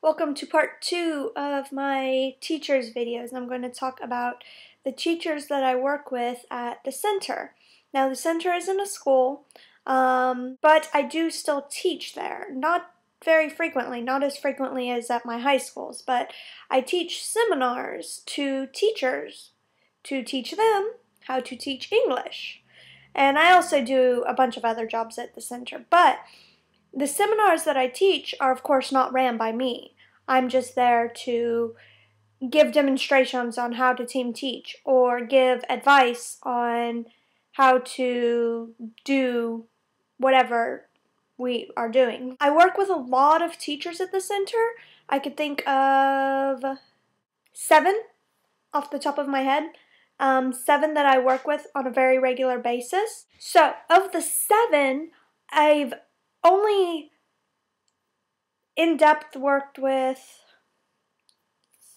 Welcome to part 2 of my teachers videos. I'm going to talk about the teachers that I work with at the center. Now the center isn't a school, but I do still teach there. Not very frequently, not as frequently as at my high schools, but I teach seminars to teachers to teach them how to teach English. And I also do a bunch of other jobs at the center, but the seminars that I teach are of course not ran by me. I'm just there to give demonstrations on how to team teach or give advice on how to do whatever we are doing. I work with a lot of teachers at the center. I could think of 7 off the top of my head. 7 that I work with on a very regular basis. So, of the 7, I've only in-depth worked with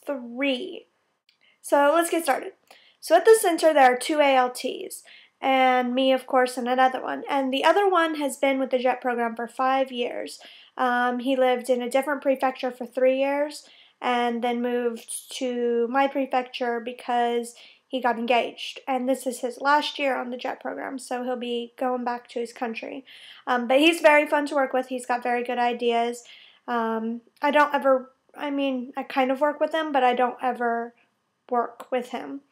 3. So let's get started. So at the center there are 2 ALTs, and me of course and another one. And the other one has been with the JET program for 5 years. He lived in a different prefecture for 3 years and then moved to my prefecture because he got engaged. And this is his last year on the JET program, so he'll be going back to his country. But he's very fun to work with. He's got very good ideas. I kind of work with him, but I don't ever work with him.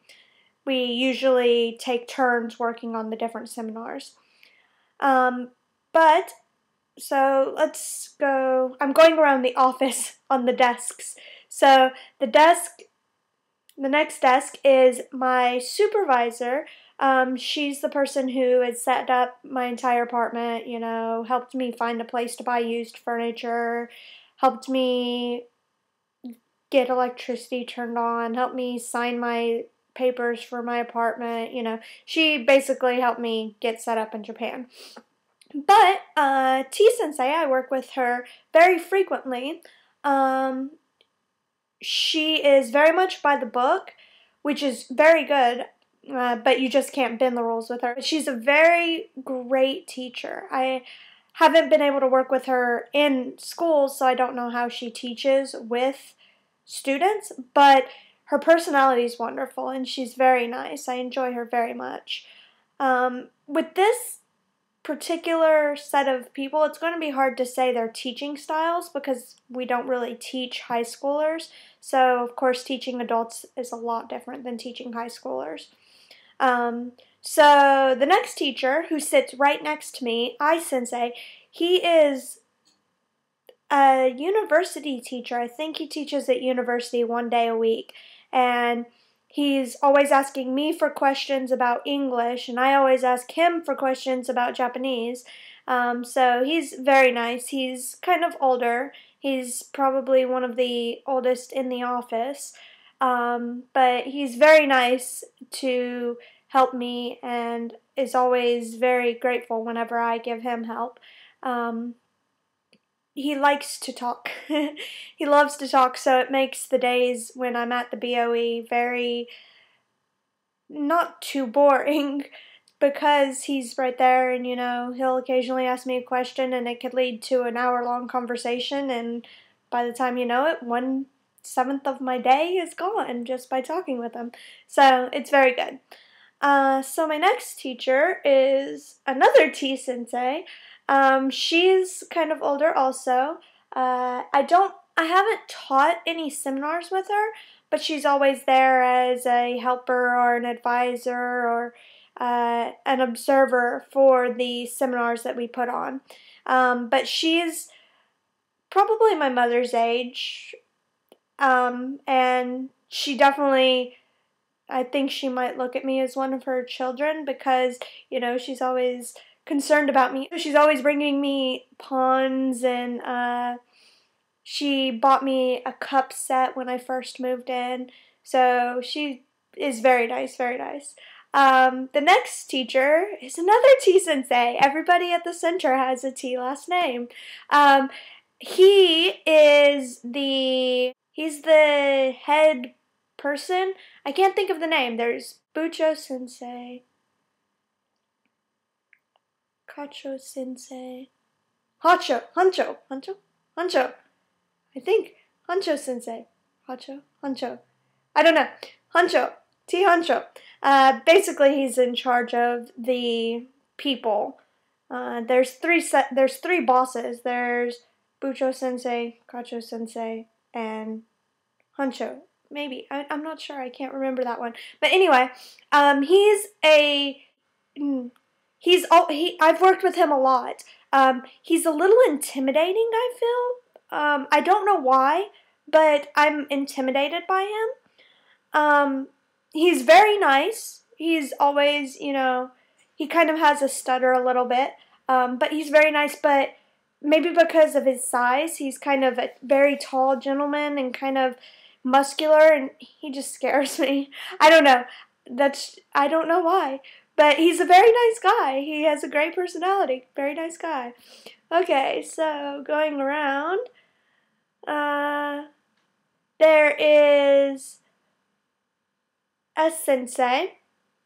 We usually take turns working on the different seminars. So let's go. I'm going around the office on the desks. So the next desk is my supervisor. She's the person who had set up my entire apartment, helped me find a place to buy used furniture, helped me get electricity turned on, helped me sign my papers for my apartment, She basically helped me get set up in Japan. But T-Sensei, I work with her very frequently. She is very much by the book, which is very good, but you just can't bend the rules with her. She's a very great teacher. I haven't been able to work with her in school, so I don't know how she teaches with students, but her personality is wonderful, and she's very nice. I enjoy her very much. With this particular set of people, it's going to be hard to say their teaching styles because we don't really teach high schoolers. So, of course, teaching adults is a lot different than teaching high schoolers. So, the next teacher, who sits right next to me, I-Sensei, he is a university teacher. I think he teaches at university 1 day a week. And he's always asking me for questions about English, and I always ask him for questions about Japanese. So he's very nice. He's kind of older. He's probably one of the oldest in the office. But he's very nice to help me and is always very grateful whenever I give him help. He likes to talk. He loves to talk, so it makes the days when I'm at the BOE very not too boring because he's right there and, he'll occasionally ask me a question and it could lead to an hour-long conversation, and by the time you know it, 1/7 of my day is gone just by talking with him. So it's very good. So my next teacher is another T-Sensei. She's kind of older also. I haven't taught any seminars with her, but she's always there as a helper or an advisor or an observer for the seminars that we put on. But she's probably my mother's age, and she definitely, I think she might look at me as one of her children because, she's always concerned about me. She's always bringing me pawns, and she bought me a cup set when I first moved in. So she is very nice, very nice. The next teacher is another T-Sensei. Everybody at the center has a T last name. He's the head person. I can't think of the name. There's Bucho-sensei, Kacho-sensei, Hancho. I think Hancho Sensei. Hancho. I don't know. Hancho. T. Hancho. Basically, he's in charge of the people. There's three bosses. There's Bucho Sensei, Kacho Sensei, and Hancho. Maybe. I'm not sure. I can't remember that one. But anyway, he's a I've worked with him a lot. He's a little intimidating, I feel. I don't know why, but I'm intimidated by him. He's very nice. He's always, he kind of has a stutter a little bit. But he's very nice, but maybe because of his size, he's kind of a very tall gentleman and kind of muscular, and he just scares me. I don't know. I don't know why. But he's a very nice guy. He has a great personality. Very nice guy. Okay, so going around, there is S Sensei,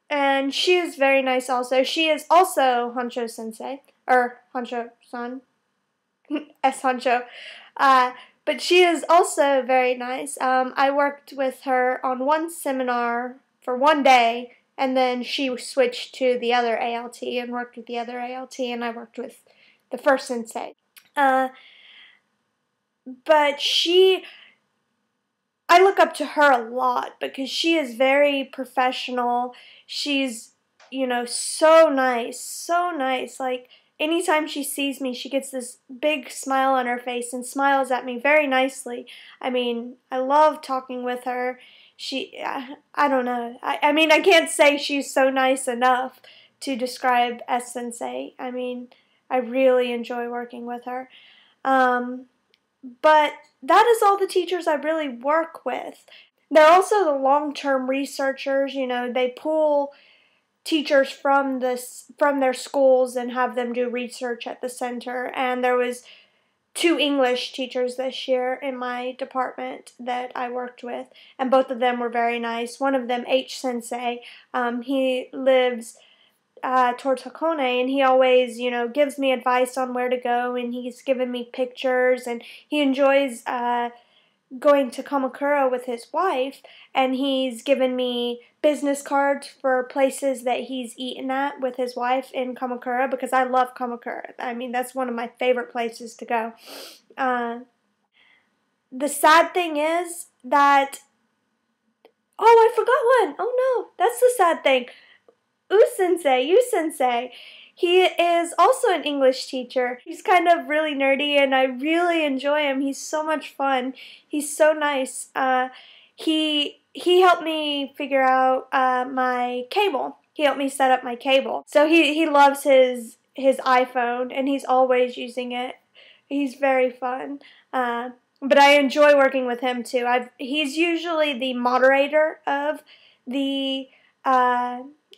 and she is very nice also. She is also Hancho Sensei, or Hancho-san, S Hancho. But she is also very nice. I worked with her on one seminar for one day, and then she switched to the other ALT and worked with the other ALT, and I worked with the first sensei. But I look up to her a lot because she is very professional. She's, so nice, so nice. Like, anytime she sees me, she gets this big smile on her face and smiles at me very nicely. I mean, I love talking with her. I don't know. I mean, I can't say she's so nice enough to describe S Sensei. I mean, I really enjoy working with her. But that is all the teachers I really work with. They're also the long-term researchers. They pull teachers from their schools and have them do research at the center. And there was 2 English teachers this year in my department that I worked with, and both of them were very nice. One of them, H Sensei, he lives towards Hakone, and he always, gives me advice on where to go, and he's given me pictures, and he enjoys going to Kamakura with his wife, and he's given me business cards for places that he's eaten at with his wife in Kamakura, because I love Kamakura. I mean, that's one of my favorite places to go. The sad thing is that, oh, I forgot one. Oh no, that's the sad thing. You Sensei. He is also an English teacher. He's kind of really nerdy, and I really enjoy him. He's so much fun. He's so nice. He helped me figure out my cable. He helped me set up my cable. So he loves his iPhone, and he's always using it. He's very fun. But I enjoy working with him too. He's usually the moderator of the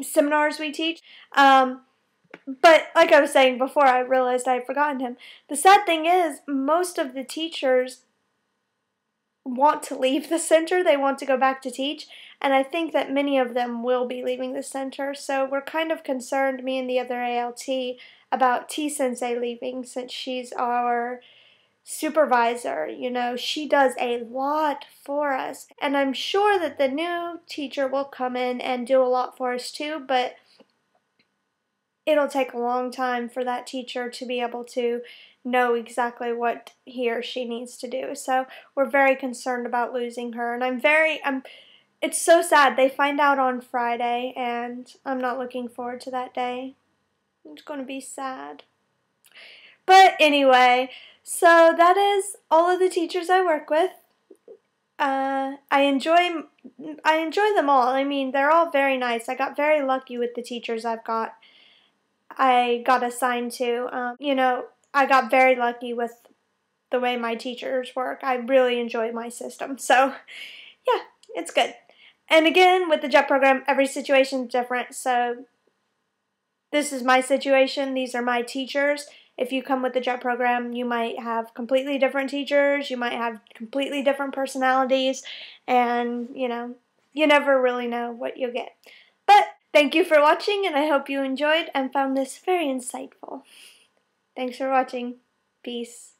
seminars we teach. But like I was saying before, I realized I had forgotten him. The sad thing is, most of the teachers want to leave the center. They want to go back to teach. And I think that many of them will be leaving the center. So we're kind of concerned, me and the other ALT, about T Sensei leaving, since she's our supervisor. She does a lot for us. And I'm sure that the new teacher will come in and do a lot for us too, but it'll take a long time for that teacher to be able to know exactly what he or she needs to do. So we're very concerned about losing her, and it's so sad. They find out on Friday, and I'm not looking forward to that day. It's going to be sad. But anyway, so that is all of the teachers I work with. I enjoy them all. I mean, they're all very nice. I got very lucky with the teachers I got assigned to. I got very lucky with the way my teachers work. I really enjoy my system. So, yeah, it's good. And again, with the JET program, every situation is different. So, this is my situation. These are my teachers. If you come with the JET program, you might have completely different teachers. You might have completely different personalities. And, you never really know what you'll get. But thank you for watching, and I hope you enjoyed and found this very insightful. Thanks for watching. Peace.